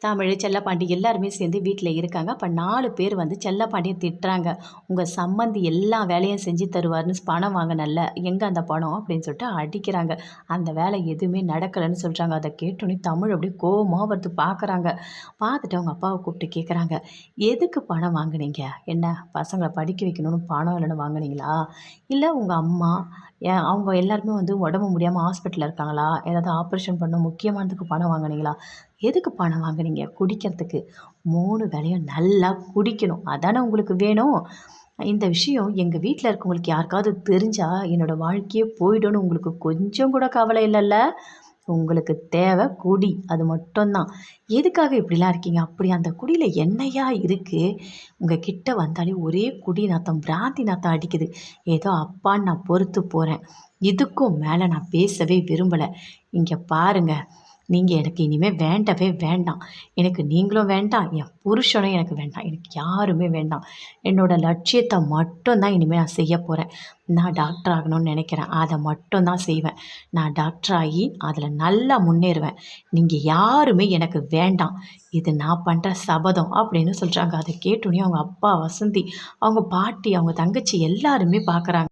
தமிழ், செல்லப்பாண்டி எல்லாருமே சேர்ந்து வீட்ல இருக்காங்க. அப்ப 4 பேர் வந்து செல்லப்பாண்டிய திட்டுறாங்க. "உங்க சம்மந்தி எல்லா வேலையும் செஞ்சு தருவாருன்னு பணம் வாங்குனல்ல, எங்க அந்த பணம்?" அப்படின்னு சொல்லிட்டு அடிக்கிறாங்க. அந்த வேலை எதுவுமே நடக்கலன்னு சொல்றாங்க. அத கேட்டோனே தமிழ் அப்படியே கோவமா வருது பார்க்குறாங்க. பார்த்துட்டு அவங்க அப்பாவ கூப்பிட்டு கேட்குறாங்க, "எதுக்கு பணம் வாங்குனீங்க? என்ன பசங்கள படிக்க வைக்கணும்னு பணம் இல்லைன்னு வாங்குனீங்களா? இல்ல உங்க அம்மா அவங்க எல்லாருமே வந்து உடம்பு முடியாம ஹாஸ்பிட்டல்ல இருக்காங்களா? ஏதாவது ஆப்ரேஷன் பண்ணணும் முக்கியமானதுக்கு பணம் வாங்குனீங்களா? எதுக்கு பணம் வாங்குனீங்க? குடிக்கிறதுக்கு. 3 வேளையும் நல்லா குடிக்கணும். அதானே உங்களுக்கு வேணும்? இந்த விஷயம் எங்க வீட்ல இருக்கவங்களுக்கு யாருக்காவது தெரிஞ்சா, என்னோட வாழ்க்கையே போயிடும்னு உங்களுக்கு கொஞ்சம் கூட கவலை இல்லல்ல? உங்களுக்கு தேவை குடி. அது மட்டும் தான். எதுக்காக இப்படிலாம் இருக்கீங்க? அப்படி அந்த குடியில என்னய்யா இருக்கு? உங்க கிட்ட வந்தாலே ஒரே குடி நாத்தம், பிராந்தி நாத்தம் அடிக்குது. ஏதோ அப்பான்னு நான் பொறுத்து போறேன். இதுக்கும் மேல நான் பேசவே விரும்பல. இங்க பாருங்க. நீங்க எனக்கு இனிமே வேண்டவே வேண்டாம். எனக்கு நீங்களும் வேண்டாம், என் புருஷனும் எனக்கு வேண்டாம். எனக்கு யாருமே வேண்டாம். என்னோட லட்சியத்த மட்டும் தான் இனிமே நான் செய்ய போறேன். நான் டாக்டர் ஆகணும்னு நெனைக்கிறேன். அத மட்டும் தான் செய்வேன். நான் டாக்டர் ஆகி அதில நல்லா முன்னேறுவேன். நீங்க யாருமே எனக்கு வேண்டாம். இது நான் பண்ற சபதம் அப்படின்னு சொல்றாங்க. அத கேட்டோனே அவங்க அப்பா வசந்தி, அவங்க பாட்டி, அவங்க தங்கச்சி எல்லாருமே பார்க்குறாங்க.